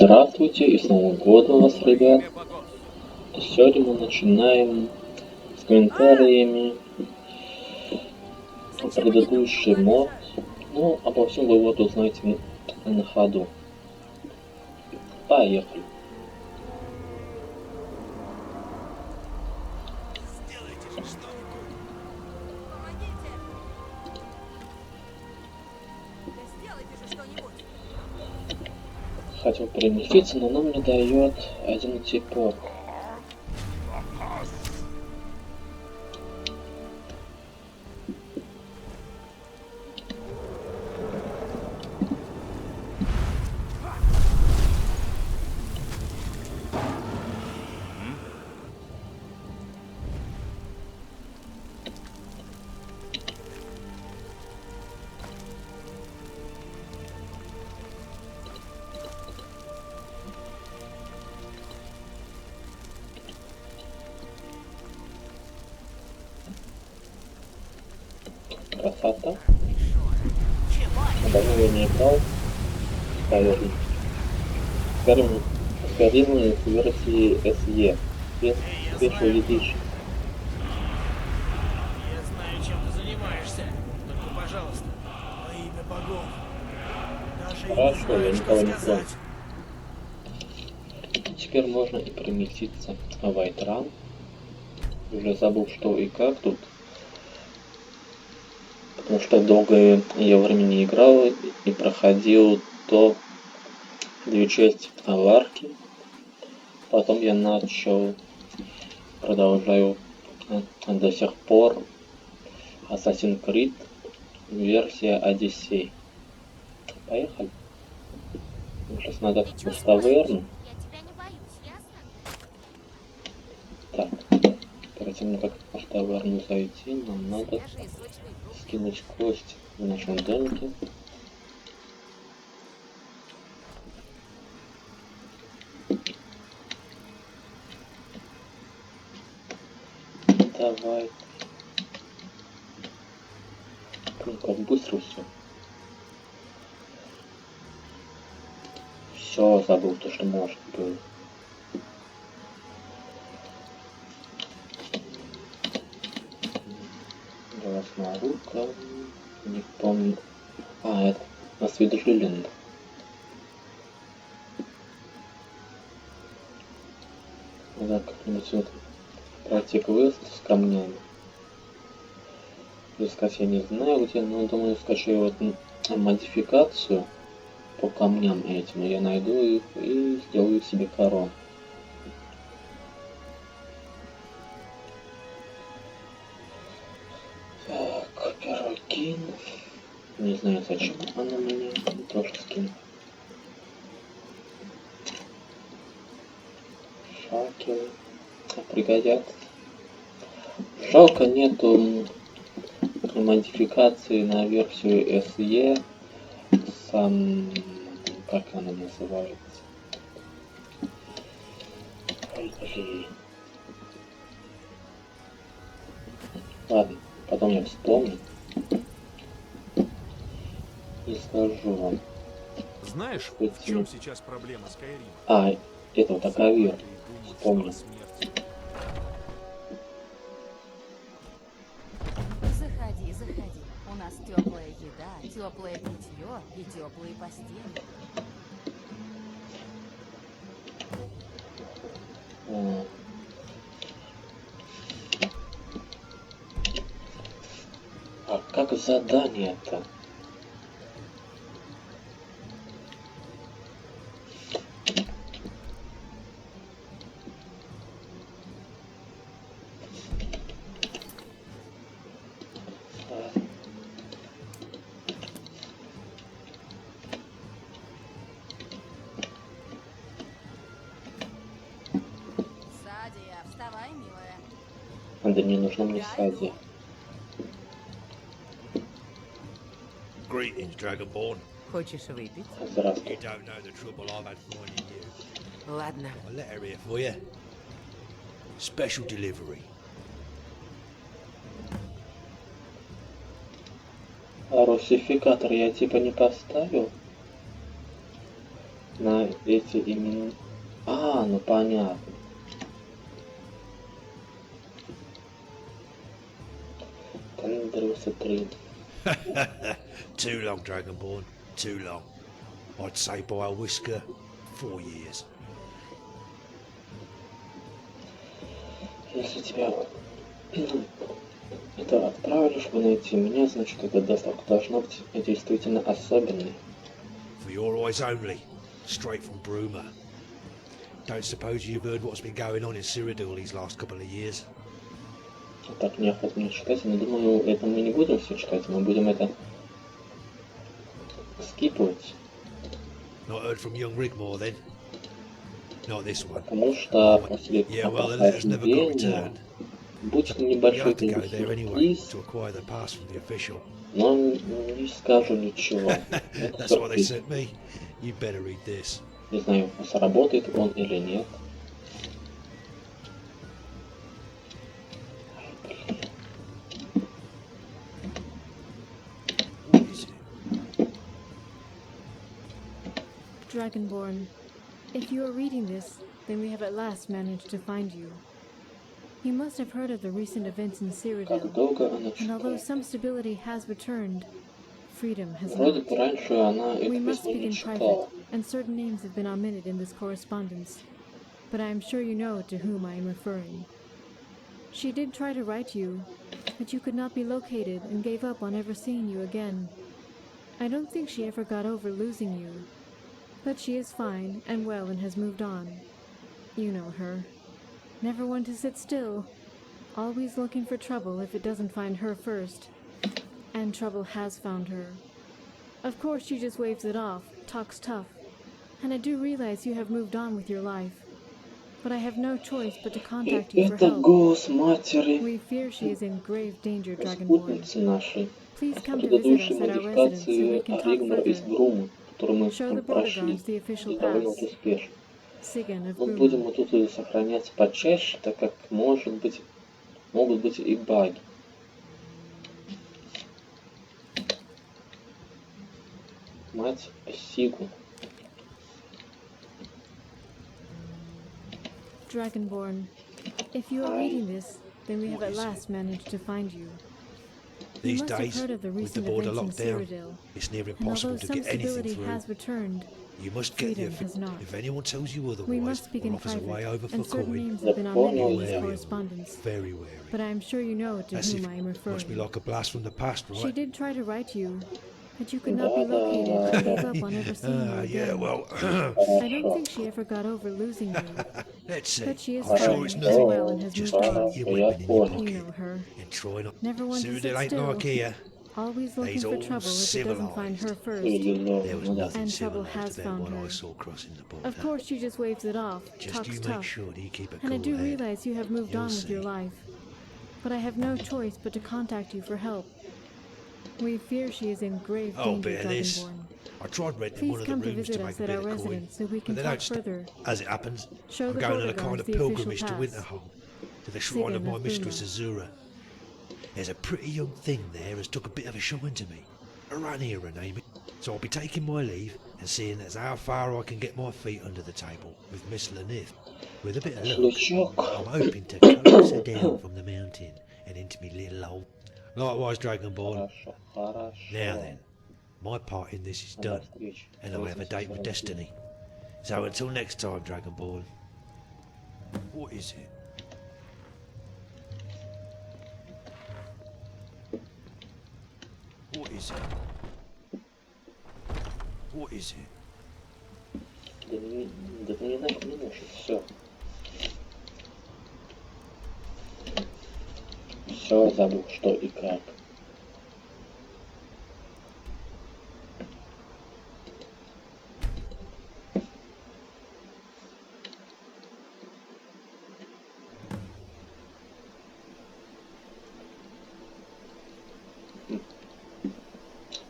Здравствуйте и с Новым годом вас, ребят. Сегодня мы начинаем с комментариями о предыдущий мод. Ну, обо всем вы вот узнаете на ходу. Поехали. Хотел переместиться, но нам не дает один типок. Красота. Давно я не играл. Skyrim в версии SE. Без Special Edition. Я знаю, чем ты занимаешься. Только, пожалуйста, во имя богов. Даже Хорошо, я никого не сказать. трону. Теперь можно и переместиться в Айтран. Уже забыл, что и как тут. Потому что долгое я времени играл и проходил до две части аварки. Потом я продолжаю до сих пор Assassin's Creed версия Odyssey. Поехали. Сейчас надо в таверну. Так, перед тем, как в таверну зайти, нам надо скинуть кость в нашем домике. Давай. Ну, как быстро все. Все, забыл то, что может было. Голосная рука. Не помню. А, это осведомлен. Надо как-нибудь вот пройти квест с камнями. Искать я не знаю где, но думаю, скачаю вот модификацию по камням этим. Я найду их и сделаю себе корону. Так, первый кин. Не знаю, зачем она мне. Тоже скин. Факелы. Пригодятся. Жалко, нету модификации на версию SE. Как она называется? Ой, блин. Ладно, потом я вспомню и скажу вам. Знаешь, в чем сейчас проблема Skyrim? А, это вот такая вера. Вспомнил. Заходи, заходи. У нас теплая еда, теплое питье и теплые постели. А как задание-то? Садия, вставай, милая. Да не нужно мне сади. Greetings, Dragonborn. Хочешь выпить? Здравствуй. You don't know the trouble I've had finding you. Ладно. A letter here for you. Special delivery. А русификатор я типа не поставил? на эти имена. А, ну понятно. Tamriell 3. Too long, Dragonborn. Too long. I'd say by a whisker, 4 years. Если тебя это отправили, чтобы найти меня, значит это должно быть действительно особенный. For your eyes only, straight from Bruma. Don't suppose you've heard what's been going on in Sirodila these last couple of years? Так неохотно читать, но думаю, это мы не будем все читать, мы будем это скипывать. Not heard from young Rigmor then? Not this one. Потому что после Yeah, well, the letters never got прохождения returned. будет You небольшой have to go there anyway сюрприз, to acquire the pass from the official. но не скажу ничего. Это That's why they сюрприз. sent me. You better read this. Не знаю, сработает он или нет. What is it? Dragonborn, if you are reading this, then we have at last managed to find you. You must have heard of the recent events in Как Sirodila, долго она and although читала? some stability has returned, freedom has Вроде not. бы раньше она We это must письмо speak не in читала. private, and certain names have been omitted in this correspondence, but I am sure you know to whom I am referring. She did try to write you, but you could not be located and gave up on ever seeing you again. I don't think she ever got over losing you, but she is fine and well and has moved on. You know her. Never one to sit still. Always looking for trouble if it doesn't find her first. And trouble has found her. Of course she just waves it off, talks tough. And I do realize you have moved on with your life. But I have no choice but to contact you for Это help. голос матери, We fear she is in grave danger, Dragonborn. спутницы нашей. Please В come to visit us предыдущей at our residence so we модификации can talk Rigmor из further. Брума, который мы Show the прошли Borderguards the official довольно pass. успешно. Sigan of Но будем Bruma. мы тут и сохраняться почаще, так как могут быть и баги. Мать Сигу. Dragonborn, if you are reading this, then we have at last managed to find you. You These must have days, heard of the with the recent border events in locked down, Sirodila, it's near and impossible although to some get anything stability through. has returned, You must get the freedom has not. If anyone tells you we otherwise must speak or in offers a way private, over for and certain coin, names have been Yeah, omitted in well, this yeah. correspondence, very wary. but I am sure you know to As whom if I am must be referring. like a blast from the past, right? She did try to write you, but you could not be located and gave up on ever seeing you Yeah, again. well, I don't think she ever got over losing you, let's see. but she is I'm fine sure it's and nothing. well and has Just moved keep on. your weapon in your You You pocket know her. and try not. Never one to sit Cyrodiil ain't still. like here. Always looking He's for all trouble if it doesn't find her civilised. first. There was Ну да. nothing And trouble civilized has about found what her. I saw crossing the border. Of course she just waves it off, Just talks you make tough. sure that you keep a And I cool do head. realize you have moved You'll on with your see. life. But I have no choice but to contact you for help. We fear she is in grave Oh, danger, bear this. Dragonborn. I tried renting Please one of the come to rooms visit to us make a at bit our of coin, residence so we but can they talk don't. further. As it happens, Show I'm the going on a Borderguards kind of the official pilgrimage to pass. Winterhold, to the shrine of Sigan my of mistress Bruma. Azura. There's a pretty young thing there has took a bit of a shine to me. Arania, her name is. So I'll be taking my leave and seeing as how far I can get my feet under the table with Miss Lanith. With a bit of luck, Шлючок. I'm hoping to coax her down from the mountain and into me little hole. Likewise, Dragonborn. Хорошо, хорошо. Now then, my part in this is До done, встречи. and I have a date with destiny. So until next time, Dragonborn. What is it? What is it? What is it? Да мне нахуй не нужен, все. Все, забыл, что и как.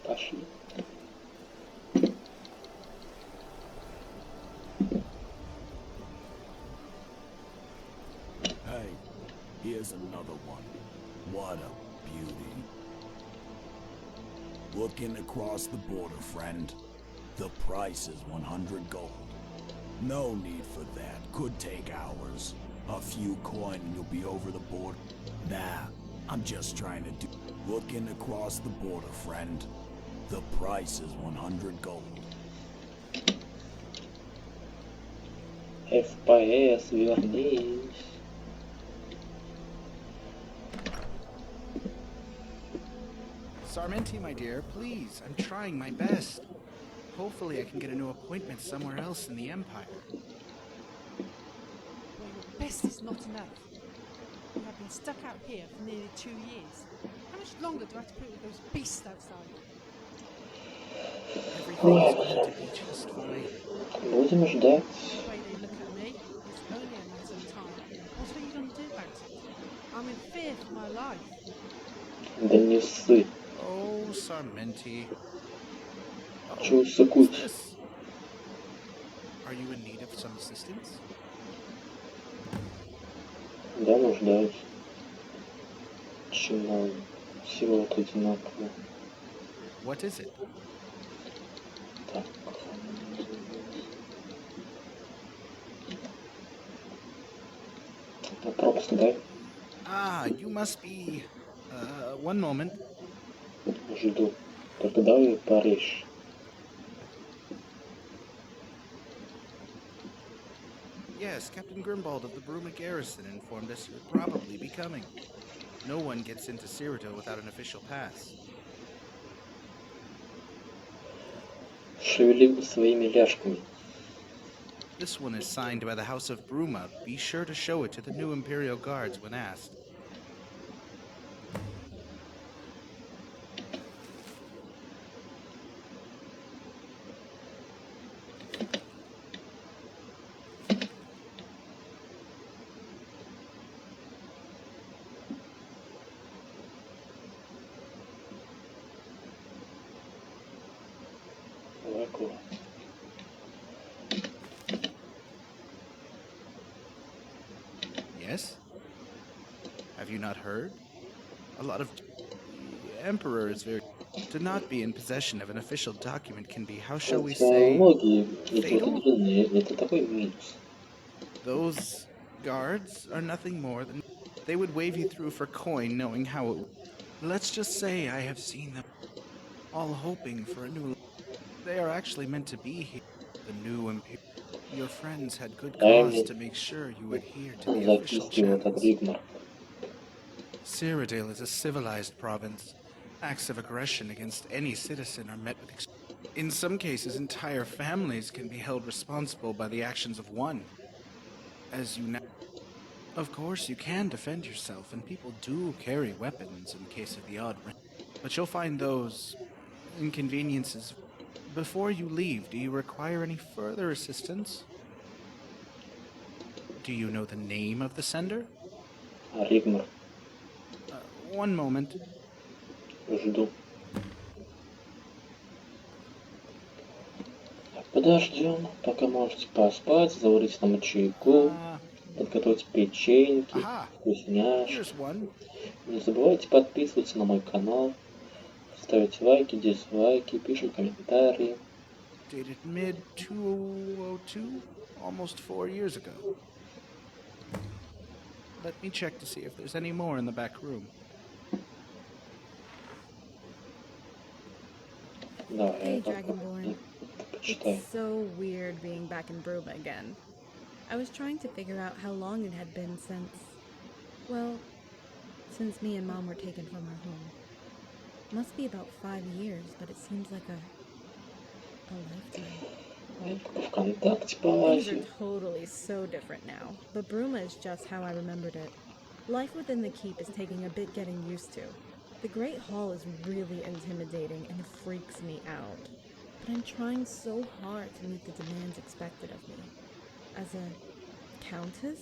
Пошли. Hey, here's another one. What a beauty. Looking across the border, friend. The price is 100 gold. No need for that. Could take hours. A few coin and you'll be over the border. Nah, I'm just trying to do... Looking across the border, friend. The price is 100 gold. FPS, вернись. Sarmenti, my dear, please, I'm trying my best. Hopefully I can get a new appointment somewhere else in the Empire. Well, your best is not enough. We have been stuck out here for nearly 2 years. How much longer do I have to put with those beasts outside? Everything's going to be just fine. Будем ждать. The way they look at me, it's only a matter of time. What are you going to do about it? I'm in fear for my life. Да не ссы. Oh, Sarmenti. Чего сыкуть? This? Are you in need of some assistance? Да, нуждаюсь. Чего? Всего вот одинаково. What is it? Так. Пропуск дай. Ah, you must be... one moment. Жду. Только давай Париж. Yes, Captain Grimbald of the Bruma garrison informed us you would probably be coming. No one gets into Sirodila without an official pass. Шевели своими ляжками. This one is signed by the House of Bruma. Be sure to show it to the new Imperial Guards when asked. Yes? Have you not heard? A lot of... The Emperor is very... To not be in possession of an official document can be, how shall we say... fatal? Those guards are nothing more than... They would wave you through for coin knowing how it... Let's just say I have seen them all hoping for a new... They are actually meant to be here. The new Imperial... Your friends had good cause to make sure you adhere to the official channels. Sirodila is a civilized province. Acts of aggression against any citizen are met with... In some cases, entire families can be held responsible by the actions of one. As you know... Of course, you can defend yourself, and people do carry weapons in case of the odd... But you'll find those... inconveniences... Before you leave, do you require any further assistance? Do you know the name of the sender? Rigmor. One moment. Жду. Подождем, пока можете поспать, заварить нам чайку, подготовить печеньки, вкусняшки. Here's one. Не забывайте подписываться на мой канал. Ставить лайки, дизлайки, пишите комментарии. Dated mid-2002, almost 4 years ago. Let me check to see if there's any more in the back room. Hey, Dragonborn. It's so weird being back in Bruma again. I was trying to figure out how long it had been since... Well, since me and Mom were taken from our home. Must be about 5 years, but it seems like a lifetime. Things are totally so different now, but Bruma is just how I remembered it. Life within the keep is taking a bit getting used to. The Great Hall is really intimidating and freaks me out. But I'm trying so hard to meet the demands expected of me. As a countess?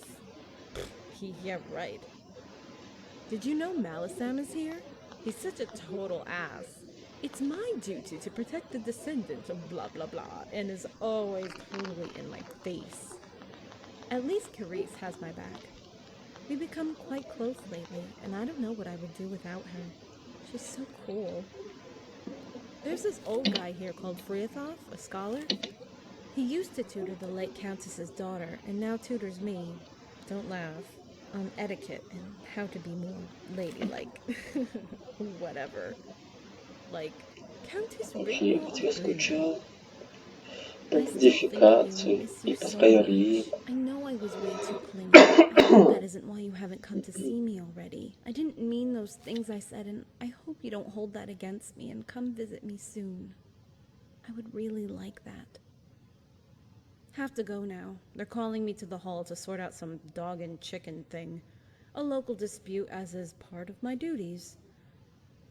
Yeah, right. Did you know Malisam is here? He's such a total ass. It's my duty to protect the descendants of blah blah blah, and is always totally in my face. At least Carice has my back. We've become quite close lately, and I don't know what I would do without her. She's so cool. There's this old guy here called Friathoff, a scholar. He used to tutor the late Countess's daughter, and now tutors me. Don't laugh. On etiquette and how to be more ladylike. Whatever. Like, Countess Окей, Rigmor по тебе of Brum. скучал. I still think of you and Модификации miss и you по so Skyrim. much. I know I was way too clingy. I hope that isn't why you haven't come to see me already. I didn't mean those things I said, and I hope you don't hold that against me and come visit me soon. I would really like that. Have to go now. They're calling me to the hall to sort out some dog and chicken thing. A local dispute, as is part of my duties.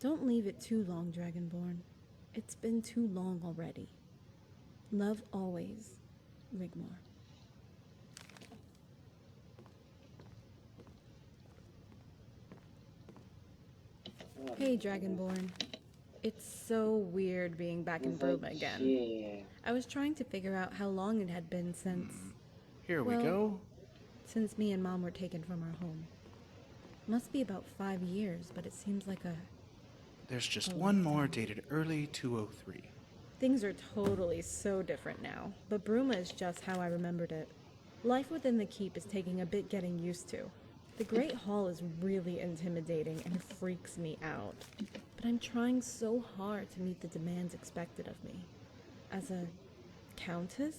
Don't leave it too long, Dragonborn. It's been too long already. Love always, Rigmor. Hey, Dragonborn. It's so weird being back in Bruma again. Зачем? I was trying to figure out how long it had been since... Here we Well- go. since me and Mom were taken from our home. Must be about 5 years, but it seems like a... There's just one more dated early 203. Things are totally so different now, but Bruma is just how I remembered it. Life within the keep is taking a bit getting used to. The Great Hall is really intimidating and freaks me out. But I'm trying so hard to meet the demands expected of me. As a countess?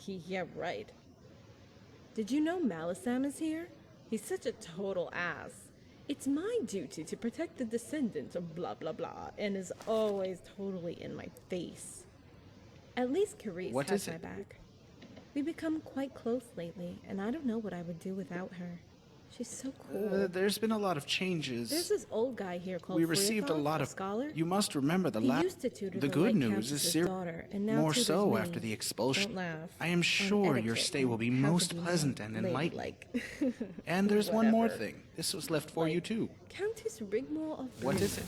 Yeah, right. Did you know Malisam is here? He's such a total ass. It's my duty to protect the descendants of blah blah blah, and is always totally in my face. At least Carice What has is my it? back. We've become quite close lately, and I don't know what I would do without her. She's so cool. There's been a lot of changes. There's this old guy here called We received a Friathoff, lot of. scholar. You must remember the He last. used to tutor The the good late news is Countess's daughter, and now more tutors so me. after the expulsion. Don't laugh. I am On sure your etiquette stay will be and how to most be pleasant and enlightening. ladylike. And there's one more Whatever. thing. This was left for you Like, too. Countess Rigmor of What Brum. is it?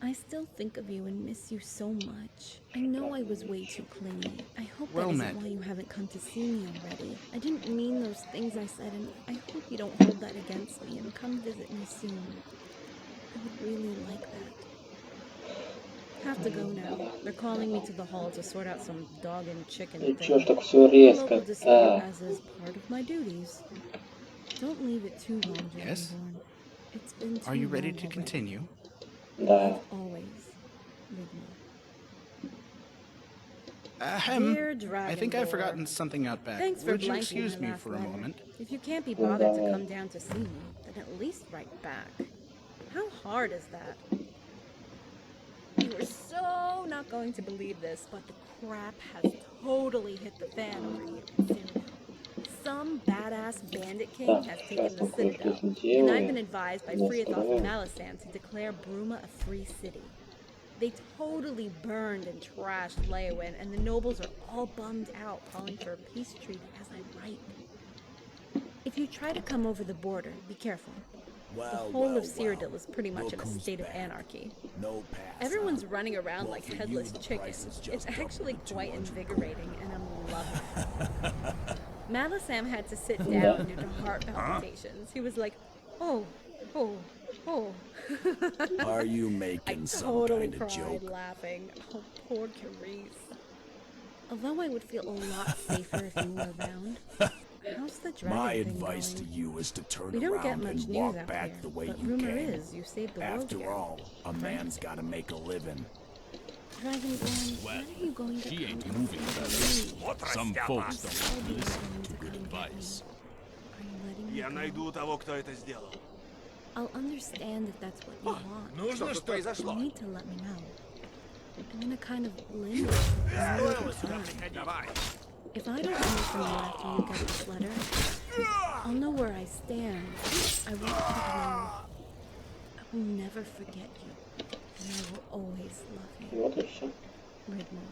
I still think of you and miss you so much. I know I was way too clingy. I hope Well that met. isn't why you haven't come to see me already. I didn't mean those things I said, and I hope you don't hold that against me and come visit me soon. I would really like that. Have to go now. They're calling me to the hall to sort out some dog and chicken И thing. чё ж так все A резко? local dispute, А, as is part of my duties. Don't leave it too long, Yes? Dragonborn. It's been too Are you ready long to already. continue? да. Always, Rigmor. Ahem. Dear I think I've Dragonborn, forgotten something out back. thanks for Would you blanking excuse my me last for a letter. moment? If you can't be bothered to Давай. come down to see me, then at least write back. How hard is that? You are so not going to believe this, but the crap has totally hit the fan over here in Cyrodiil. Some badass bandit king Так, has сейчас taken the мы кое-что Citadel, and I've been сделаем. advised by Да, Friathoff and здорово. Malisam to declare Bruma a free city. They totally burned and trashed Leowyn, and the nobles are all bummed out, calling for a peace treaty as I write. If you try to come over the border, be careful. The whole of Sirodiil is pretty much in a state of anarchy. No pass. Everyone's running around like for you, headless the chickens. price is It's just actually double to quite 200 invigorating, and I'm loving it. Malisam had to sit down due to heart palpitations. He was like, oh, oh, oh. Are you I making some totally kind of cried joke? laughing. Oh, poor Carice. Although I would feel a lot safer if you were around. How's the dragon My thing advice to going? you is to turn We don't get around much and news walk out back here, the way but you rumor came. is you saved the world After here. all, a man's gotta make a living. Dragonborn, when are you going to She come ain't and moving see me? Some folks Said don't you were listen going to good come get me. advice. Are you letting me Я go? найду того, кто это сделал. I'll understand if that's what you want. Нужно, что произошло. You need to let me know. I'm in a kind of limbo. Давай. If I don't hear from you after you get this letter, I'll know where I stand. I won't forget you. I will never forget you. And I will always love И you. вот и все. Rigmor.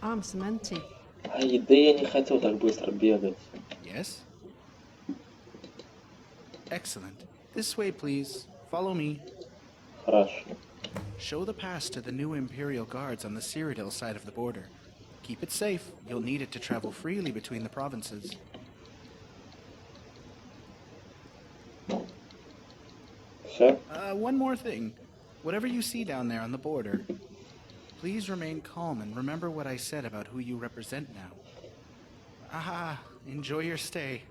Arms some empty. А еды я не хотел так быстро бегать. Yes? Excellent. This way, please. Follow me. Хорошо. Show the pass to the new Imperial guards on the Sirodiil side of the border. Keep it safe. You'll need it to travel freely between the provinces. Все? One more thing. Whatever you see down there on the border, please remain calm and remember what I said about who you represent now. Aha, enjoy your stay.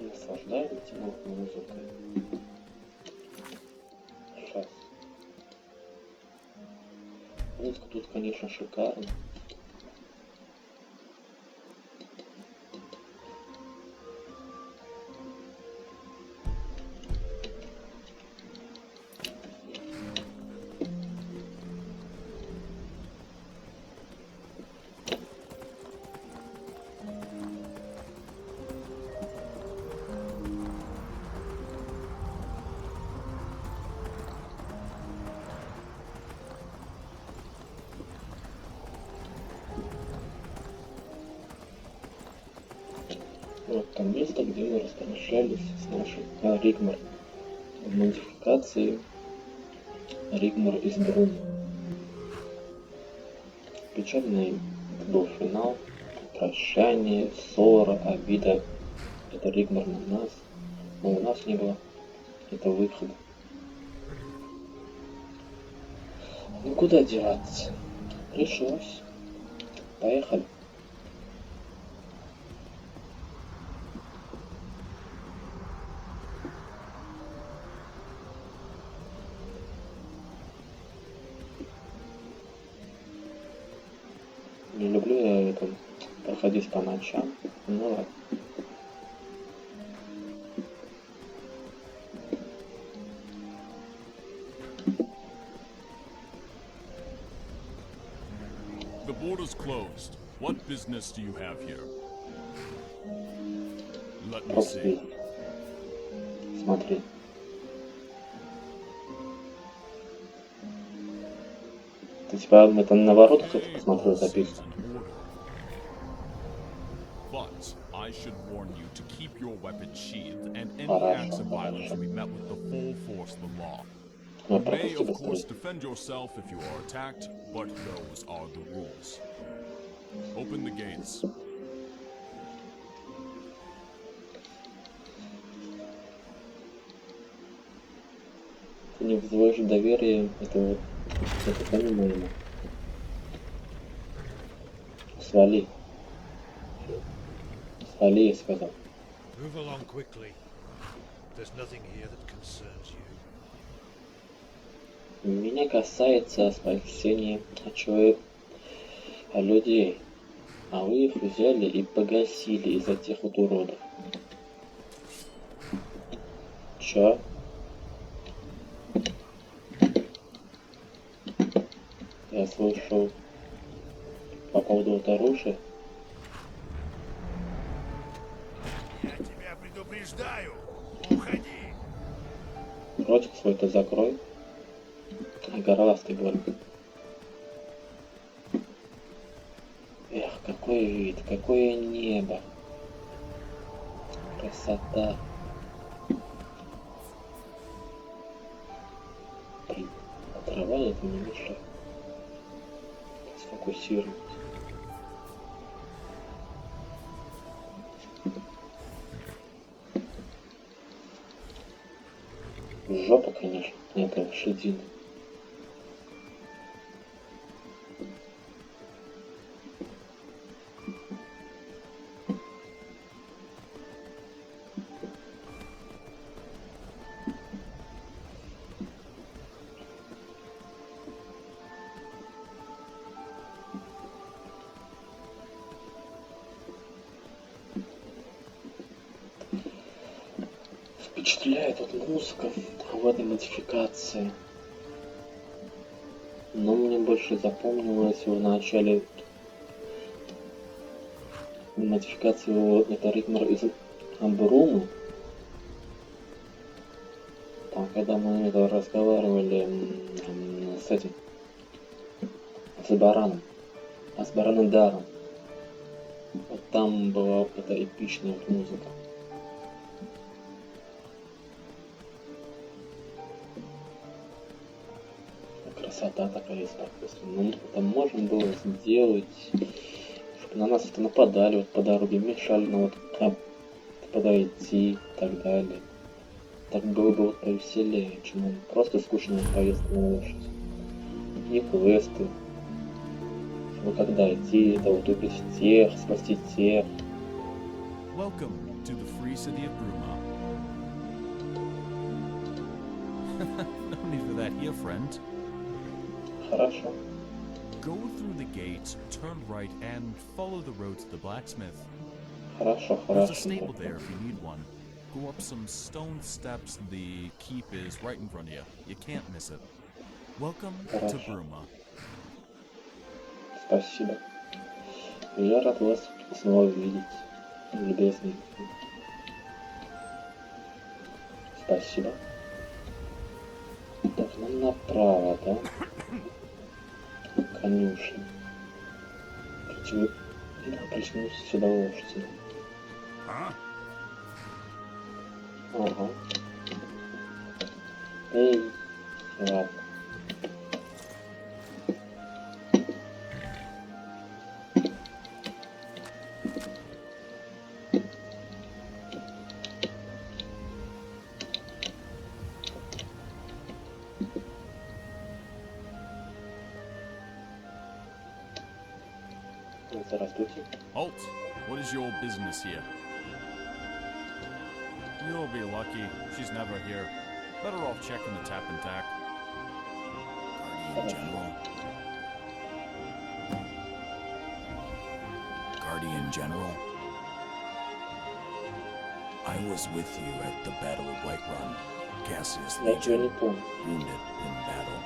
Наслаждаемся музыкой. Сейчас. Музыка тут, конечно, шикарная. Вот там место, где мы распрощались с нашим Rigmor в модификации Rigmor из Брума. Печальный был финал, прощание, ссора, обида. Это Rigmor на нас, но у нас не было. Это выход. Ну куда деваться? Пришлось. Поехали. Не люблю я это проходить по ночам. Ну ладно. The border's closed. What business do you have here? Let me see. Смотри. Ты типа это на воротах кто-то посмотрел записку. But I should warn you to keep your weapon sheathed, and any acts of violence will be met with the full force of the law. You may, of course, defend yourself if you are attacked, but those are the rules. Open the gates. Ты не вызываешь доверие, это понимаемо. Свали. Свали, я сказал. Move along quickly. There's nothing here that concerns you. Меня касается спасения человека, людей. А вы их взяли и погасили из-за тех вот уродов. Чё? Я слышал по поводу вот оружия. Я тебя предупреждаю. Уходи. Ротик свой-то закрой. Горластый говорит. Эх, какой вид, какое небо. Красота. Блин, трава это не мешает. Сфокусируйтесь. Жопа, конечно, это лошадина. впечатляет вот музыка в этой модификации. Но мне больше запомнилось в начале модификации его, это Rigmor из Брума. Там, когда мы это разговаривали с этим, с бараном, с бараном Даром. Вот там была вот эта эпичная вот музыка. Красота такая, спокойствие. Ну, это можно было сделать, чтобы на нас это нападали, вот по дороге мешали, ну вот подойти и так далее. Так было бы вот повеселее, чем просто скучная поездка на лошадь. И квесты. Чтобы когда идти, это вот убить тех, спасти тех. Welcome to the free city of Bruma. No need for that here, friend. Хорошо. Go through the gate, turn right, and follow the road to the blacksmith. Хорошо, There's хорошо. a stable there if you need one. Go up some stone steps, the keep is right in front of you. You can't miss it. Welcome to Bruma. Спасибо. Я рад вас снова видеть, любезный. Спасибо. Так, нам направо, да? Конюшня. Причем сюда лошади. Ага. Эй, ладно. Здравствуйте. Halt! What is your business here? You'll be lucky. She's never here. Better off checking the tap and tack. Guardian General, I was with you at the Battle of Whiterun. Cassius Я ничего не Legion, помню. wounded in battle.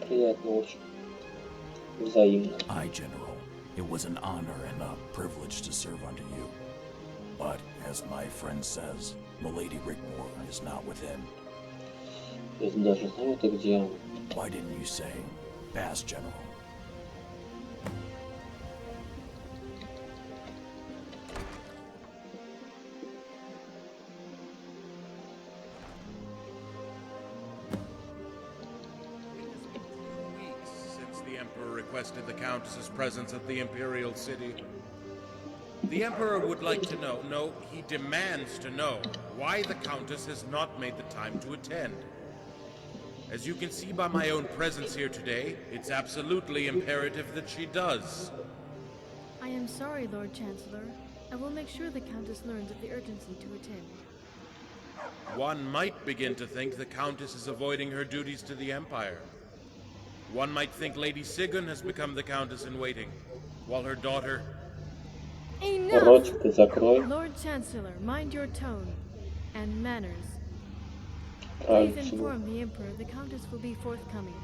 Приятно очень. Взаимно. I, General, it was an honor and a privilege to serve under you. But, as my friend says, Milady Rigmor is not within. Я даже знаю, это где она. Why didn't you say, pass, General? Since the Emperor requested the Countess's presence at the Imperial City. The Emperor would like to know, no, he demands to know, why the Countess has not made the time to attend. As you can see by my own presence here today, it's absolutely imperative that she does. I am sorry, Lord Chancellor. I will make sure the Countess learns of the urgency to attend. One might begin to think the Countess is avoiding her duties to the Empire. One might think Lady Sigyn has become the Countess in waiting, while her daughter... Enough! Ротик ты закрой. Lord Chancellor, mind your tone and manners. Please Правильно. inform the Emperor the Countess will be forthcoming.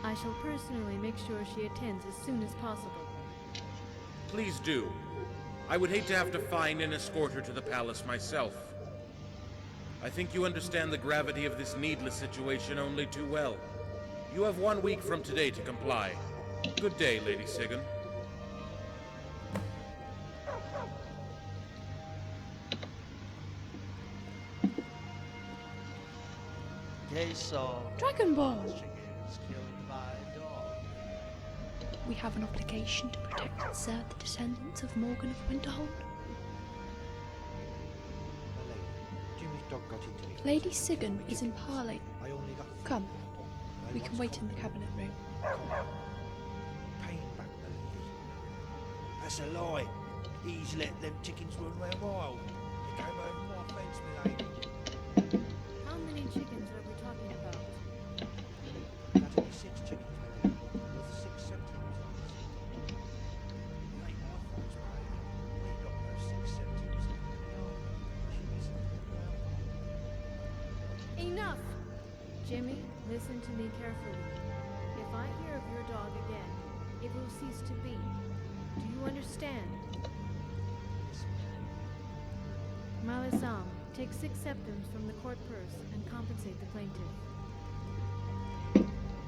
I shall personally make sure she attends as soon as possible. Please do. I would hate to have to find and escort her to the palace myself. I think you understand the gravity of this needless situation only too well. You have 1 week from today to comply. Good day, Lady Sigyn. Dragon Ball! We have an obligation to protect and serve the descendants of Morgan of Winterhold. Lady Sigyn is in parley. Come, we can wait in the cabinet room. That's a lie. He's let them chickens run round wild. They came over my fence, my lady. How many chickens are we talking about? That'll be 6 chickens, my lady. With 6 centimeters. It ain't my fault, my lady. We got to me carefully. If I hear of your dog again, it will cease to be. Do you understand? Malisam, take 6 septims from the court purse and compensate the plaintiff.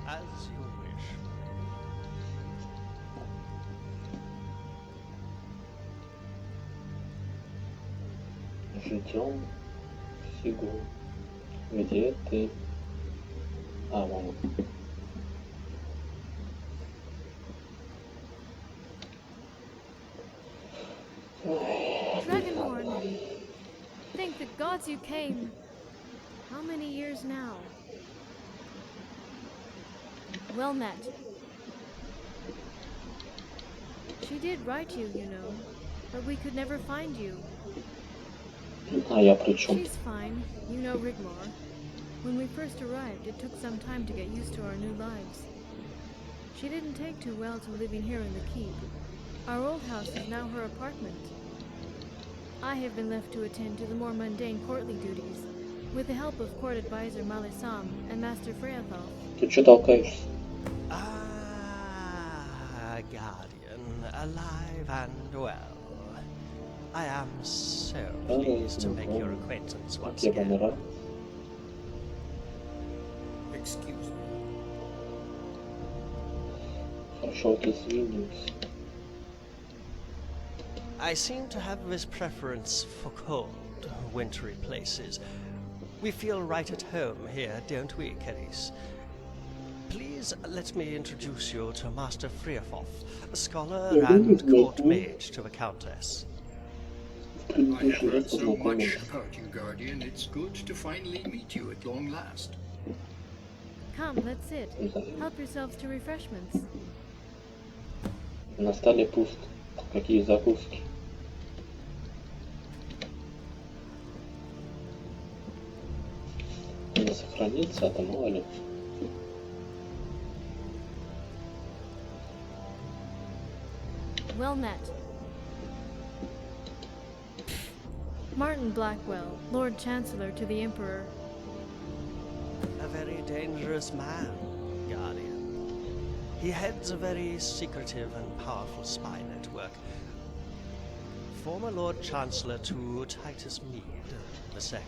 As you wish. Ждем Сигу. Где ты? А, вон он. Dragonborn, thank the gods you came. How many years now? Well met. She did write you, you know, but we could never find you. А я при чем? She's fine. You know Rigmor. When we first arrived, it took some time to get used to our new lives. She didn't take too well to living here in the keep. Our old house is now her apartment. I have been left to attend to the more mundane courtly duties, with the help of court advisor Malisam and Master Freyathal. Ты что толкаешься? Ah, Guardian, alive and well. I am so pleased to make your acquaintance once again. Excuse me. Хорошо, ты извинился. I seem to have this preference for cold, wintry places. We feel right at home here, don't we, Keris? Please let me introduce you to Master Freyathal, a scholar and court mage to the Countess. I have heard so much about you, Guardian. It's good to finally meet you at long last. Come, let's sit. Help yourselves to refreshments. На столе пусто. Какие закуски? Надо сохраниться, а то мало ли. Well met. Martin Blackwell, Lord Chancellor to the Emperor. A very dangerous man, Guardian. He heads a very secretive and powerful spy network. Former Lord Chancellor to Titus Mede II,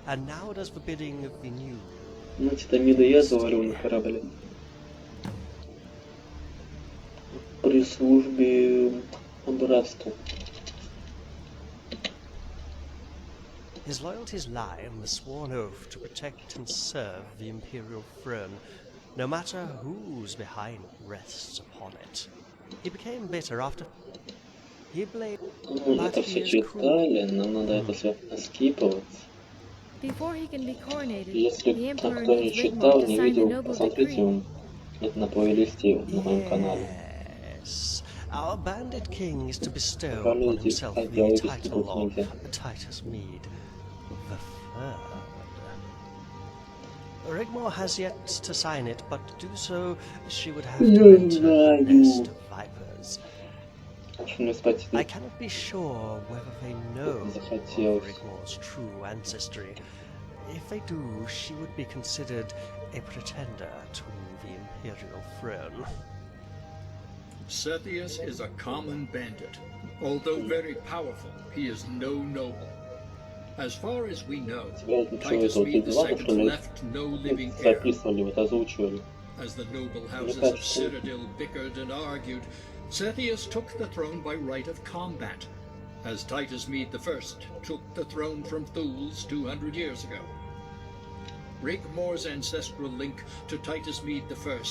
and now does the bidding of the new. Ну, Тита Мида я завалил на корабле. При службе братству. His loyalties lie in the sworn oath to protect and serve the imperial throne, no matter whose behind rests upon it. He became bitter after he blamed. Это все читали, нам надо это все скипывать. Before he can be coronated, Если the кто Emperor не needs читал, Rigmor to не sign the видел, noble посмотрите decree. он. Это на плейлисте на моем канале. Yes, our bandit king is to bestow Король upon здесь himself the диалоги title скипать of нельзя. Titus Mede III. Rigmor has yet to sign it, but to do so, she would have to enter the nest of vipers. I cannot be sure whether they know of Rigmor's true ancestry. If they do, she would be considered a pretender to the imperial throne. Setius is a common bandit. Although very powerful, he is no noble. As far as we know, Titus Mede II left no living heir. As the noble houses of Sirodiil bickered and argued, Setius took the throne by right of combat, as Titus Mede I took the throne from Thules 200 years ago. Rigmor's ancestral link to Titus Mede I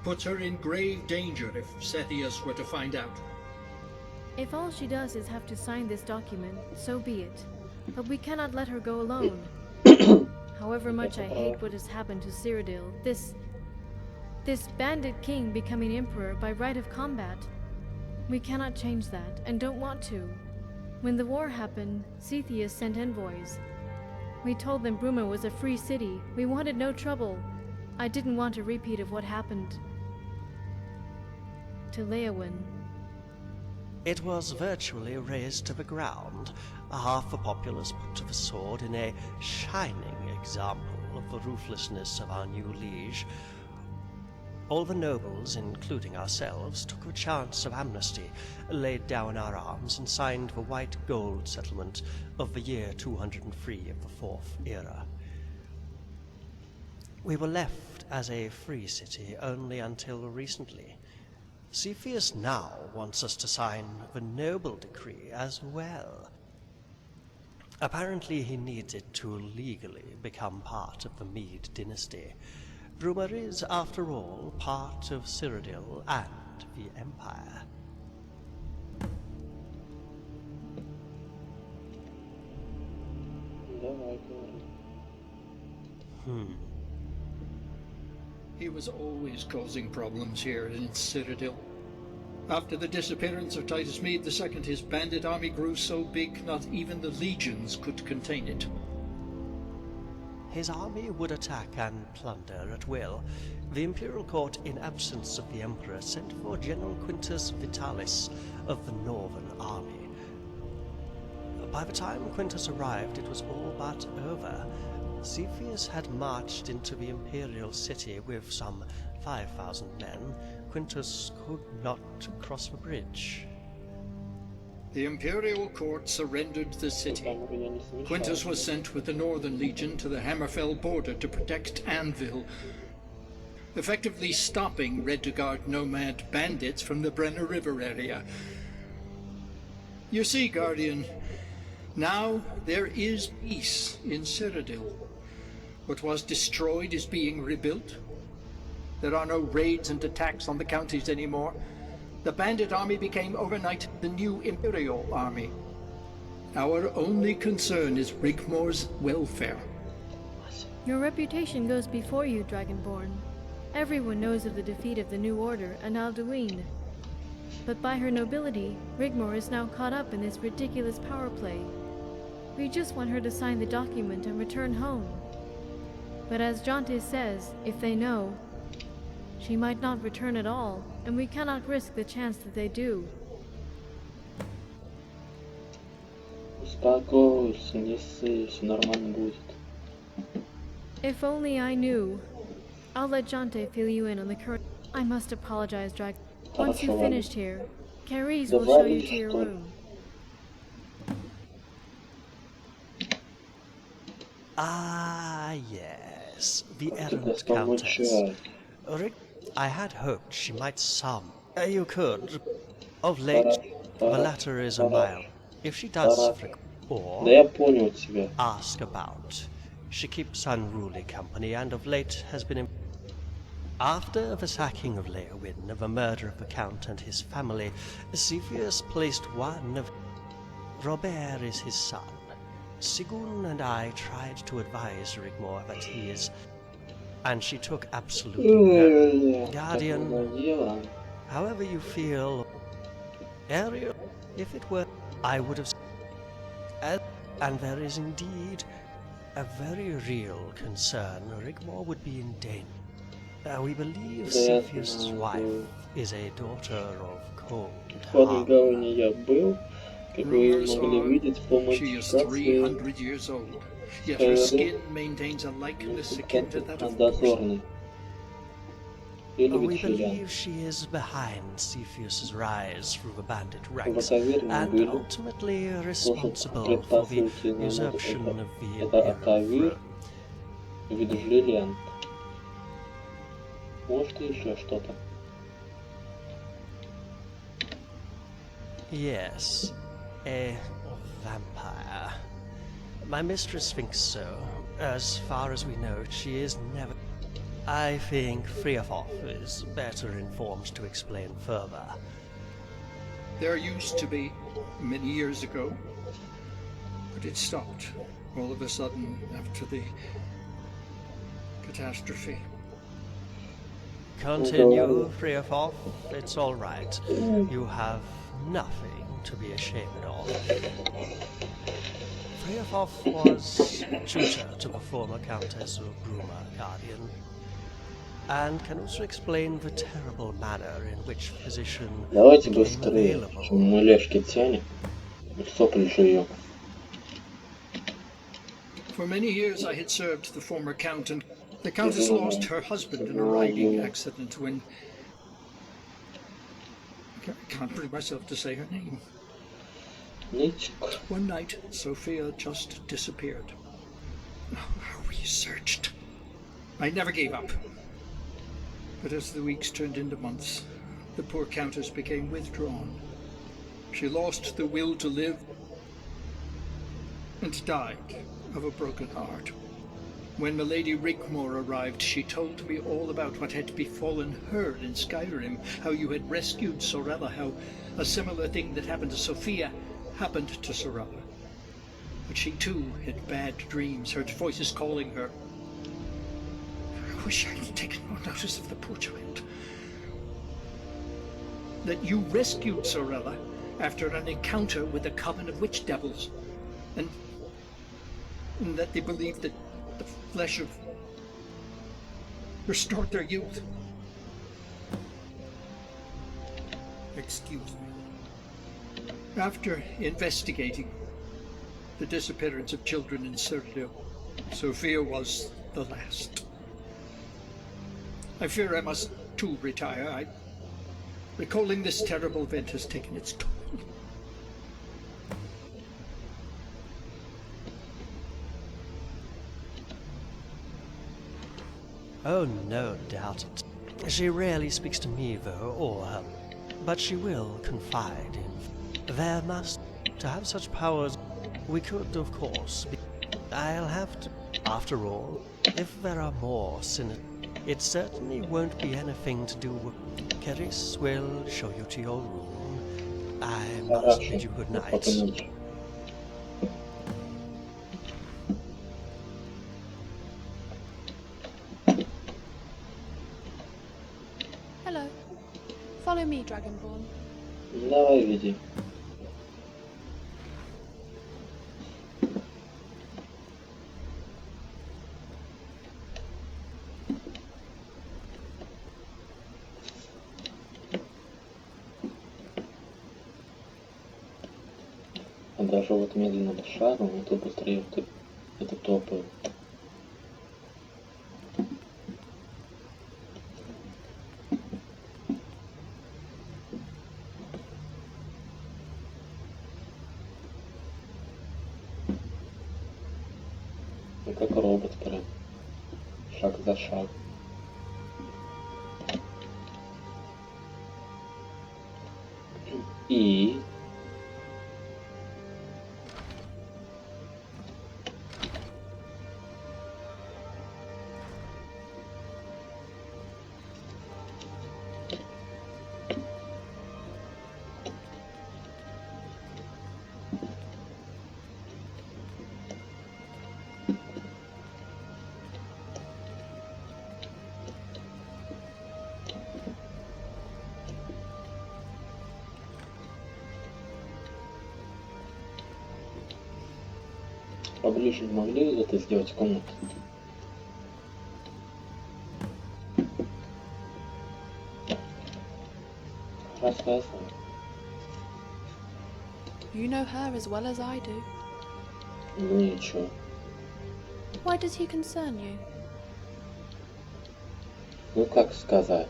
puts her in grave danger if Setius were to find out. If all she does is have to sign this document, so be it. But we cannot let her go alone. However much I hate what has happened to Sirodiil, this bandit king becoming emperor by right of combat, we cannot change that, and don't want to. When the war happened, Setius sent envoys. We told them Bruma was a free city. We wanted no trouble. I didn't want a repeat of what happened to Leowyn. It was virtually razed to the ground, half the populace put to the sword in a shining example of the ruthlessness of our new liege, all the nobles, including ourselves, took a chance of amnesty, laid down our arms, and signed the white gold settlement of the year 203 of the Fourth Era. We were left as a free city only until recently. Setius now wants us to sign the noble decree as well. Apparently he needs it to legally become part of the Mede dynasty. Bruma is, after all, part of Sirodiil and the Empire. He was always causing problems here in Sirodiil. After the disappearance of Titus Mede II, his bandit army grew so big not even the legions could contain it. His army would attack and plunder at will. The imperial court, in absence of the emperor, sent for General Quintus Vitalis of the Northern Army. By the time Quintus arrived, it was all but over. Setius had marched into the imperial city with some 5,000 men. Quintus could not cross the bridge. The imperial court surrendered the city. Quintus was sent with the Northern Legion to the Hammerfell border to protect Anvil, effectively stopping Redguard nomad bandits from the Brenner River area. You see, Guardian, now there is peace in Sirodiil. What was destroyed is being rebuilt. There are no raids and attacks on the counties anymore. The bandit army became overnight the new Imperial army. Our only concern is Rigmor's welfare. Your reputation goes before you, Dragonborn. Everyone knows of the defeat of the New Order and Alduin. But by her nobility, Rigmor is now caught up in this ridiculous power play. We just want her to sign the document and return home. But as Jonte says, if they know, she might not return at all, and we cannot risk the chance that they do. Успокойся, не ссы, все нормально будет. If only I knew. I'll let Jonte fill you in on the current... I must apologize, Drag. Once you've finished here, Carice will show you to your room. Ah, yes, the errant countess. I had hoped she might some. You could. Of late, the latter is a mile. If she does, or ask about. She keeps unruly company, and of late has been... After the sacking of Leowyn, the murder of the Count and his family, Setius placed one of... Robert is his son. Sigun and I tried to advise Rigmor that he is... And she took absolutely no. Guardian, however you feel... Ariel, if it were, I would have... And there is indeed a very real concern. Rigmor would be in danger. We believe Setius' wife is a daughter of cold heart. Rumors are she is 300 years old, yet her skin maintains a likeness akin to that of porcelain. We believe she is behind Setius' rise through the bandit ranks, and ultimately responsible for the usurpation of the Imperial throne. Может, еще что-то. Yes, a vampire. My mistress thinks so. As far as we know, she is never... I think Freafoth is better informed to explain further. There used to be, many years ago, but it stopped all of a sudden after the catastrophe. Continue, Freafoth. It's all right. You have nothing to be ashamed of. Freafoth was tutor to the former Countess of Bruma, Guardian, and can also explain the terrible manner in which physician Давайте became быстрее, available. мы лешки тянем. Сопли жуем. For many years I had served the former count, and the countess lost her husband in a riding accident when... I can't bring myself to say her name. One night, Sophia just disappeared. We searched. I never gave up. But as the weeks turned into months, the poor countess became withdrawn. She lost the will to live and died of a broken heart. When Milady Rigmor arrived, she told me all about what had befallen her in Skyrim, how you had rescued Sorella, how a similar thing that happened to Sophia happened to Sorella. But she too had bad dreams, heard voices calling her. I wish I had taken more notice of the poor child. That you rescued Sorella after an encounter with a coven of witch devils, and that they believed that the flesh of restored their youth. Excuse me. After investigating the disappearance of children in Sirdia, Sophia was the last. I fear I must too retire. Recalling this terrible event has taken its toll. Oh, no doubt it. She rarely speaks to me, though, or her. But she will confide in. There must. To have such powers, we could, of course, be. I'll have to. After all, if there are more sinners, it certainly won't be anything to do with. Keris will show you to your room. I must bid you good night. Hello. Follow me, Dragonborn. Давай, веди. Даже вот медленным шагом, это быстрее это топает. И как робот прям. Шаг за шагом. И... Поближе не могли это сделать комнату? Рассказывай. You know her as well as I do. Ничего. Why does he concern you? Ну как сказать?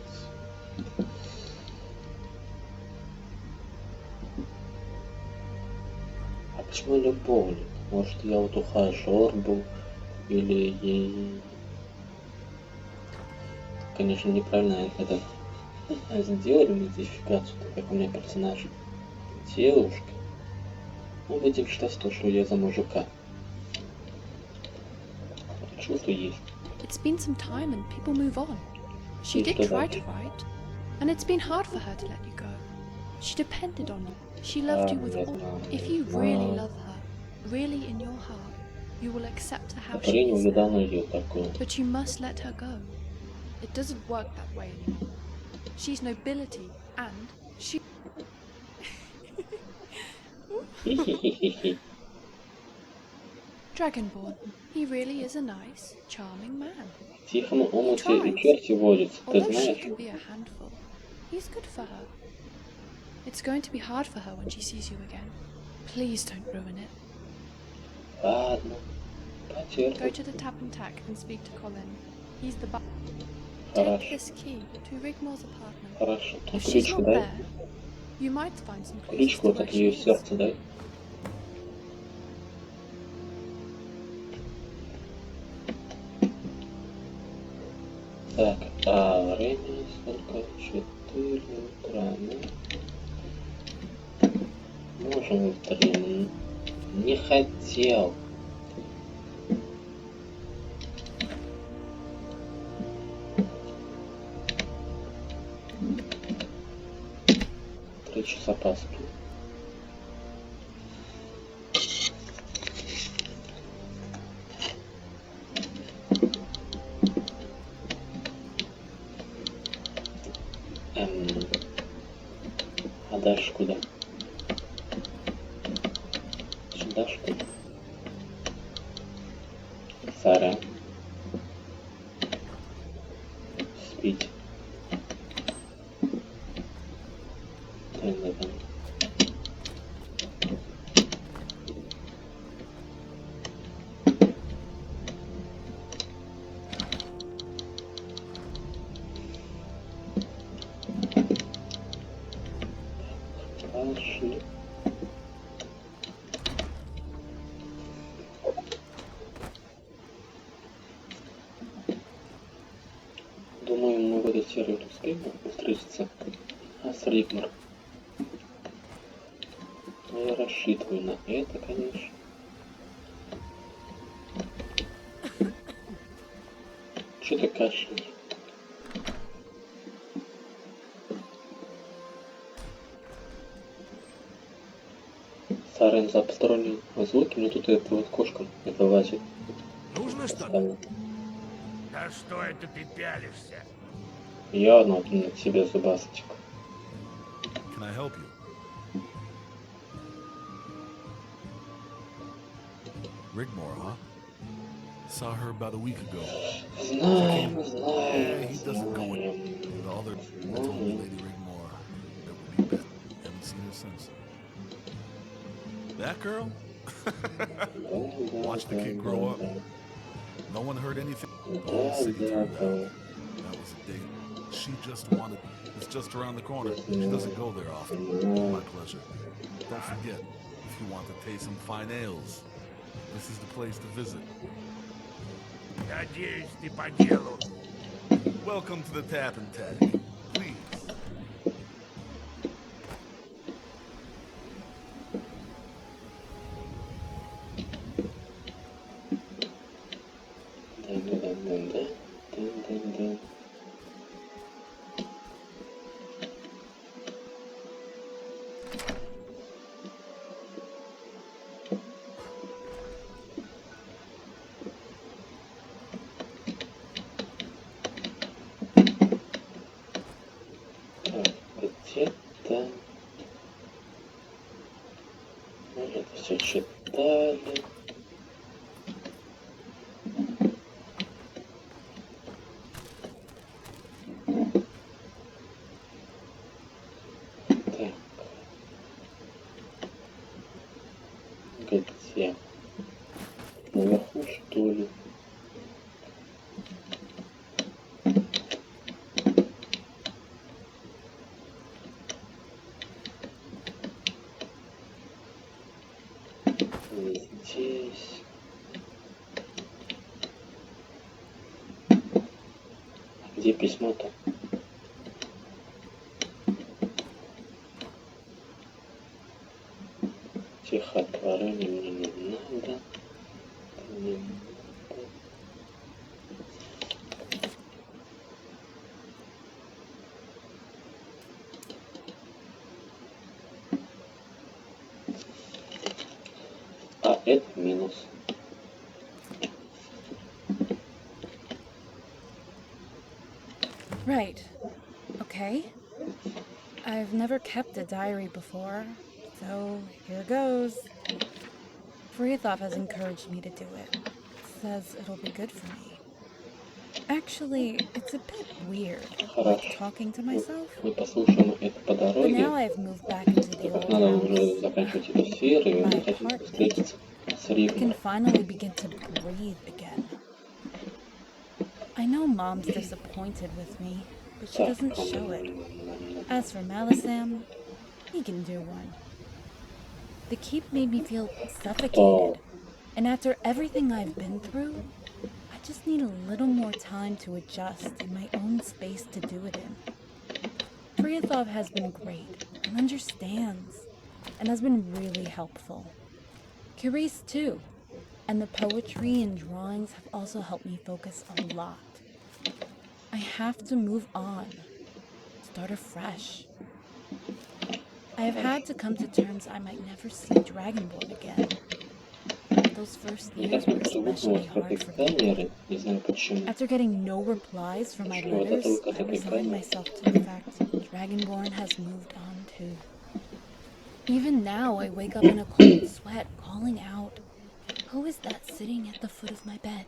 А почему любовник? Может, я вот ухажер был, или ей... Конечно, неправильно это сделали модификацию, так как у меня персонаж девушка. Ну, будем считать то, что я за мужика. Чувство есть. It's been some time and people move on. She did try to write, and it's been hard for her to let you go. She depended on you. She loved you with all. If you really love her, really in your heart, you will accept her how she is. But you must let her go. It doesn't work that way anymore. She's nobility, and she... Dragonborn, he really is a nice, charming man. He tries. Although she can be a handful, he's good for her. It's going to be hard for her when she sees you again. Please don't ruin it. Ладно. Go to the tap and tack and speak to Colin. He's the Хорошо. Take this key to Rigmor's apartment. Хорошо. If she's Ключку not дай. there, you might find some clues Ключку to вот where от she ее is. сердца дай. Так, а время сколько? 4 утра, да? Можем в 3. Не хотел. Три часа поспи. А дальше куда? Сюда, что ли? Сара. Спить. Да. Пошли. Думаю, мы в этой серии успеем встретиться с Rigmor. Но я рассчитываю на это, конечно. Что ты кашляешь? Сарен за посторонние звуки, но тут это вот кошка это лазит. Нужно что-то? Да что это ты пялишься? Явно вот на тебе зубастик. Can I help you? Rigmor, huh? Saw her about a week ago. Знаем. Yeah, he doesn't go with the other. I told Lady Rigmor that would be best. Haven't seen her since. That girl? Watch the kid grow up. No one heard anything. The whole city turned out. That was a date. She just wanted. It's just around the corner. She doesn't go there often. My pleasure. Don't forget, if you want to taste some fine ales, this is the place to visit. Надеюсь, ты по делу. Welcome to the tap and tag. Please. Где-то мы это все читали. Так. Где? Наверху, что ли? Здесь. Где письмо-то? Стихотворение мне не надо. Не надо. А это минус. Right. Okay. I've never kept a diary before, so here goes. Frithov has encouraged me to do it. Says it'll be good for me. Actually, it's a bit weird, like talking to myself. Мы послушаем это по But дороге. now I've moved back into the Так как old надо house. уже заканчивать эту серию, и мы хотим встретиться I can finally begin to breathe again. I know Mom's disappointed with me, but she doesn't show it. As for Malisam, he can do one. The keep made me feel suffocated, and after everything I've been through, I just need a little more time to adjust and my own space to do it in. Priyathov has been great and understands, and has been really helpful. Curice too, and the poetry and drawings have also helped me focus a lot. I have to move on, start afresh. I have had to come to terms I might never see Dragonborn again. Those first years were especially hard for me. After getting no replies from my letters, I resigned myself to the fact Dragonborn has moved on too. Even now, I wake up in a cold sweat, calling out, "Who is that sitting at the foot of my bed?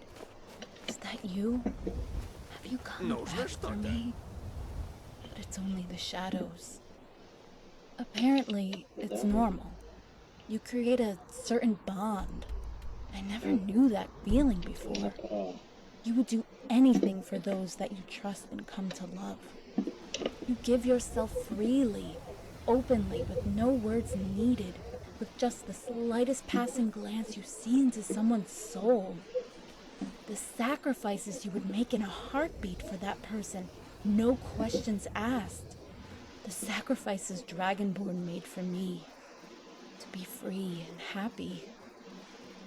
Is that you? Have you come back for me?" But it's only the shadows. Apparently, it's normal. You create a certain bond. I never knew that feeling before. You would do anything for those that you trust and come to love. You give yourself freely, openly, with no words needed, with just the slightest passing glance you see into someone's soul. The sacrifices you would make in a heartbeat for that person, no questions asked. The sacrifices Dragonborn made for me. To be free and happy.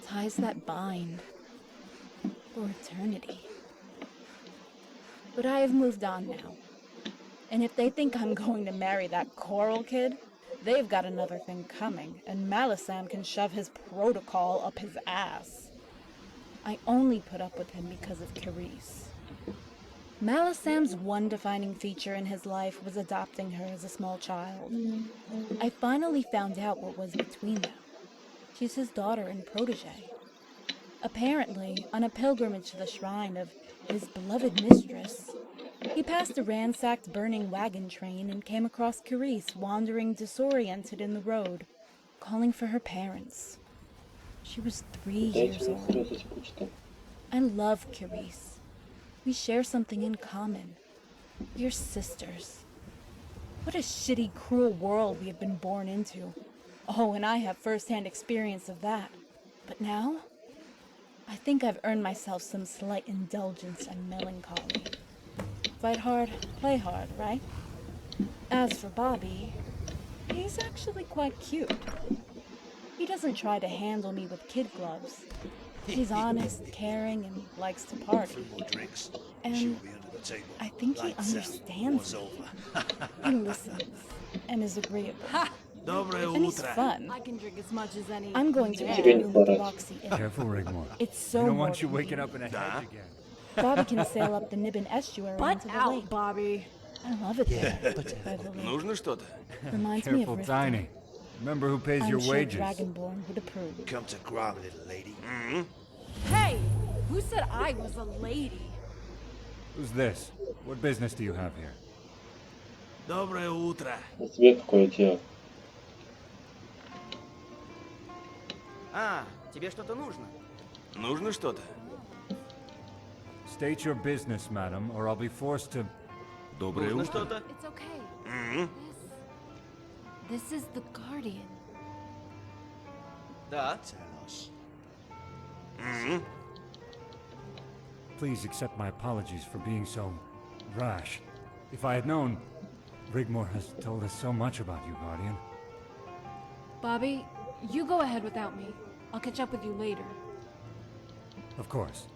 Ties that bind. For eternity. But I have moved on now. And if they think I'm going to marry that Coral kid, they've got another thing coming, and Malisam can shove his protocol up his ass. I only put up with him because of Carice. Malisam's one defining feature in his life was adopting her as a small child. I finally found out what was between them. She's his daughter and protege. Apparently, on a pilgrimage to the shrine of his beloved mistress, he passed a ransacked burning wagon train and came across Carice wandering disoriented in the road, calling for her parents. She was 3 years old. I love Carice. We share something in common. We're sisters. What a shitty, cruel world we have been born into. Oh, and I have first-hand experience of that. But now, I think I've earned myself some slight indulgence and melancholy. Fight hard, play hard, right? As for Bobby, he's actually quite cute. He doesn't try to handle me with kid gloves. He's honest, caring, and likes to party. And I think he understands me. He listens and is agreeable. And he's fun. I can drink as much as any. I'm going to afternoon with the Roxy. Careful, Rigmor. It's so I don't more want you waking up in a hedge again. Bobby can sail up the Nibbin estuary Butt into the out, lake. Bobby. I love it there by the lake. Нужно что-то? Reminds me of Careful, Riften. Tiny. Remember who pays I'm your sure wages. Dragonborn would approve. Come to grab, little lady. Hey, who said I was a lady? Who's this? What business do you have here? Доброе утро. Тебе какое дело? А, тебе что-то нужно? Нужно что-то? State your business, madam, or I'll be forced to... Доброе Нужно утро. что-то? It's okay. This is the Guardian. Да. Tell us. Please accept my apologies for being so rash. If I had known, Rigmor has told us so much about you, Guardian. Bobby, you go ahead without me. I'll catch up with you later. Of course.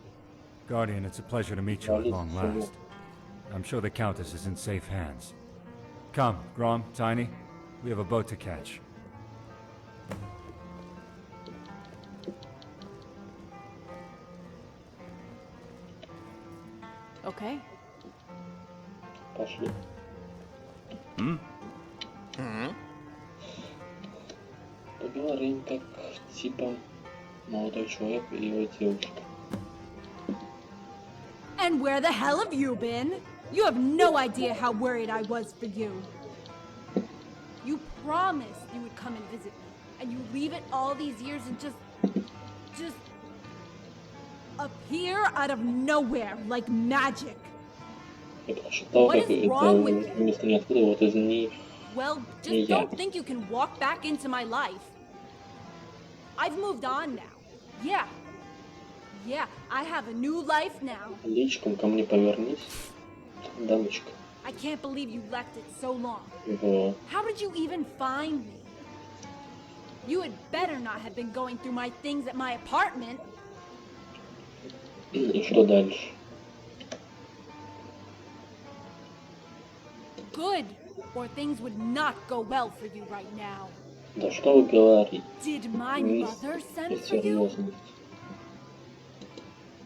Guardian, it's a pleasure to meet you at long last. I'm sure the Countess is in safe hands. Come, Grom, Tiny, we have a boat to catch. Okay. Пошли. Поговорим как типа молодой человек и его девушка. And where the hell have you been? You have no idea how worried I was for you. You promised you would come and visit me, and you leave it all these years and just just appear out of nowhere like magic. Я прочитал, как это вместо ниоткуда вот из них. Well, just don't think you can walk back into my life. I've moved on now. Yeah, I have a new life now. Личком ко мне повернись, дамочка. I can't believe you left it so long. Вот. How did you even find me? You had better not have been going through my things at my apartment. И что дальше? Good, or things would not go well for you right now. Да что вы говорите? Did my mother send for you?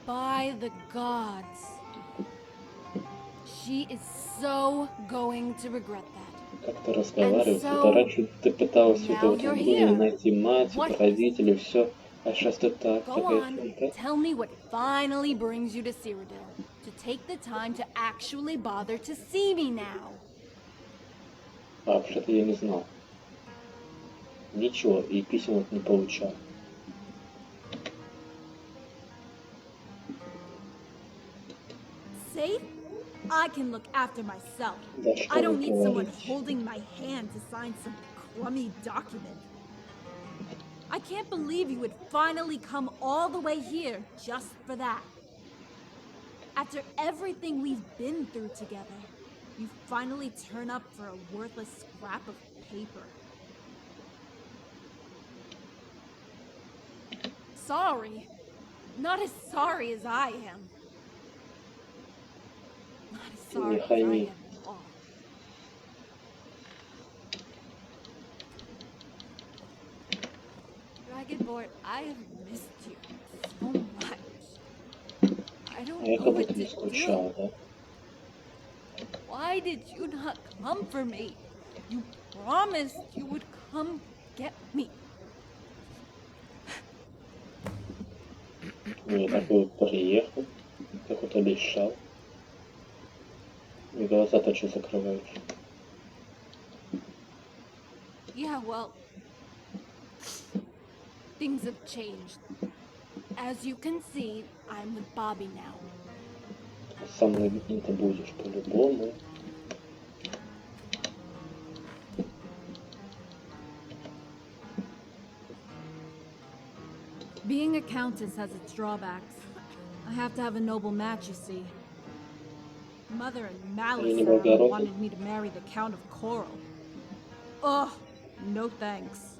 By the gods. She is so going to regret that. Как ты разговариваешь? Это раньше ты пыталась это вот найти мать, родителей, все. А сейчас ты так. Go on, tell me what finally brings you to Sirodila. To take the time to actually bother to see me now. А, вообще-то я не знал. Ничего, и писем вот не получал. Safe? I can look after myself. Да что I don't вы need someone говорите? holding my hand to sign some crummy document. I can't believe you would finally come all the way here just for that. After everything we've been through together, you finally turn up for a worthless scrap of paper. Sorry. Not as sorry as I am. Not as sorry as I am at all. Dragonborn, I have missed you so much. I don't А я know как what будто не to скучал, do. да? Why did you not come for me? You promised you would come get me. Я такой вот приехал, как вот обещал. И глаза точно закрываются. Yeah, well, things have changed. As you can see, I'm with Bobby now. Со мной ты будешь по-любому. Being a countess has its drawbacks. I have to have a noble match, you see. Mother and Malice wanted me to marry the Count of Coral. Ugh, no thanks.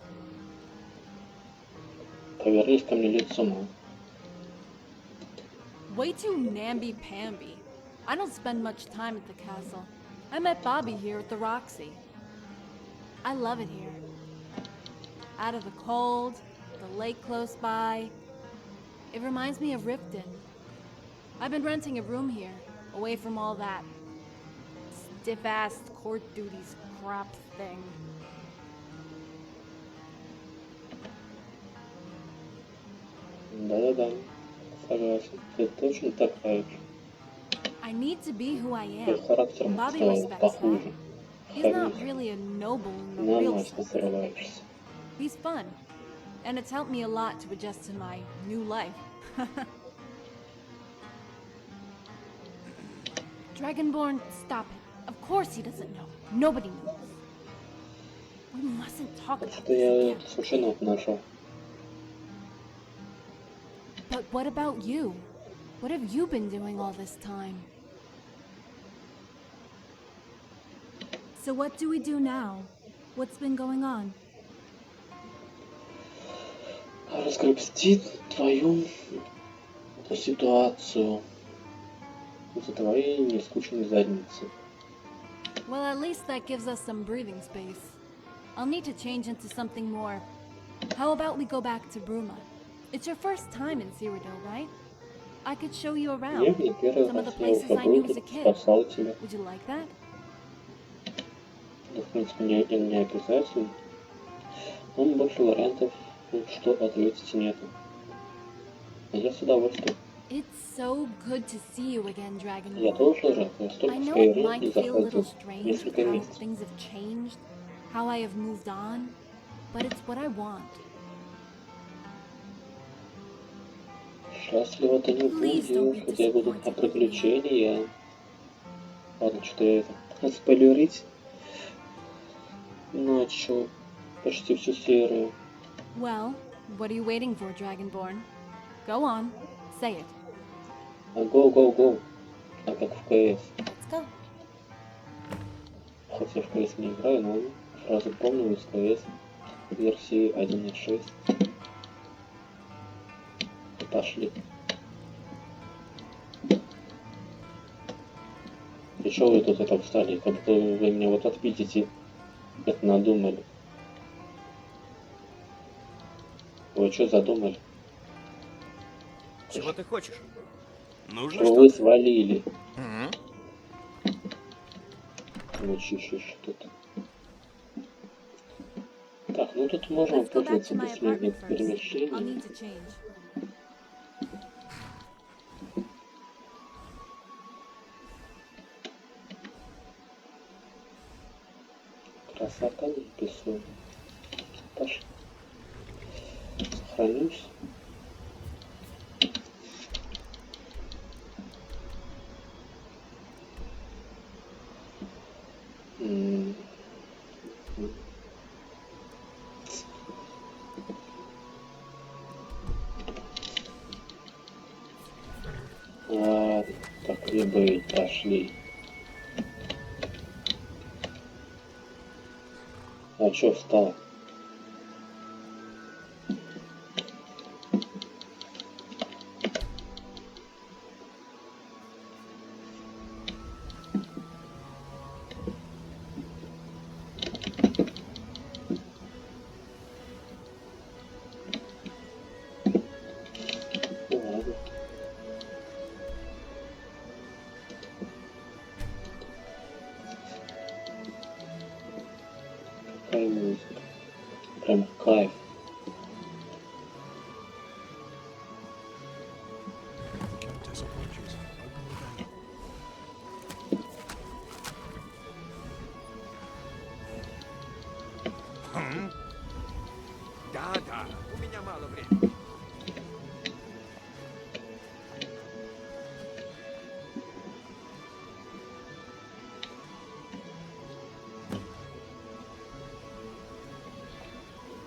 Повернись ко мне лицом. Way too namby-pamby. I don't spend much time at the castle. I met Bobby here at the Roxy. I love it here. Out of the cold, the lake close by. It reminds me of Riften. I've been renting a room here, away from all that stiff-ass court duties crap thing. Да-да-да, согласен. Ты точно такая же. I need to be who I am. Твой характер Bobby стал respects that. похуже. He's not really a noble in the На real мать ты sense. срываешься. He's fun, and it's helped me a lot to adjust to my new life. Dragonborn, stop it. Of course he doesn't know. Nobody knows. We mustn't talk about Что this я again. случайно вот нашел. But what about you? What have you been doing all this time? So what do we do now? What's been going on? Разгребсти твою ситуацию за твоей нескучной задницы. Well, at least that gives us some breathing space. I'll need to change into something more. How about we go back to Bruma? It's your first time in Sirodila, right? I could show you around. Нет, не первый Some of the раз я places уже I knew был as a тут, kid. спасал тебя. Would you like that? Да, в принципе, не обязательно. Но больше вариантов, что ответить нету. А я с удовольствием. It's so good to see you again, Dragon. Я тоже рад. Я столько I в know it Skyrim might не feel a little заходил strange несколько how месяцев. things have changed, how I have moved on, but it's what I want. Счастлива ты не будешь, у тебя будут приключения. Ладно, что-то я это спойлерить начал почти всю серию. Well, what are you waiting for, Dragonborn? Go on, say it. Go. А как в КС. Let's go. Хоть я в КС не играю, но фразу помню из КС версии 1.6. Пошли. И что вы тут это встали? Как будто вы меня вот отпидите. Это надумали. Вы что задумали? Чего ты хочешь? Нужно Что вы что-то? свалили? Мочишь тут. Так, ну тут можно Let's go back пользоваться to my бесследным apartment first. I'll перемещением. need to change. Красота не пису. Пошли. Сохранюсь. Ладно, так и быть, пошли. А чё встал? Ладно. Какая музыка? Прям кайф. Да, у меня мало времени.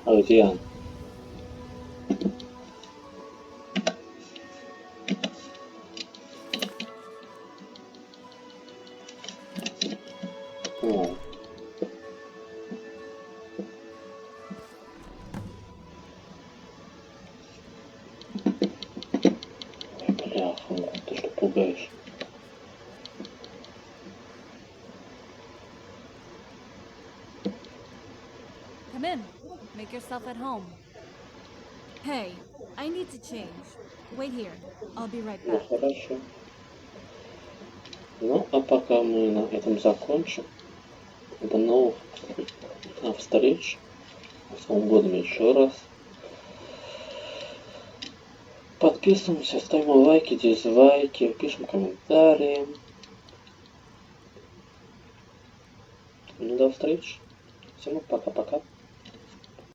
Один. О. Бляха, ты что пугаешь? Come in. Make yourself at home. Hey, I need to change. Wait here. I'll be right Ну back. хорошо. Ну, а пока мы на этом закончим. До новых встреч. С Новым годом еще раз. Подписываемся, ставим лайки, дизлайки, пишем комментарии. Ну, до встречи. Всем пока-пока.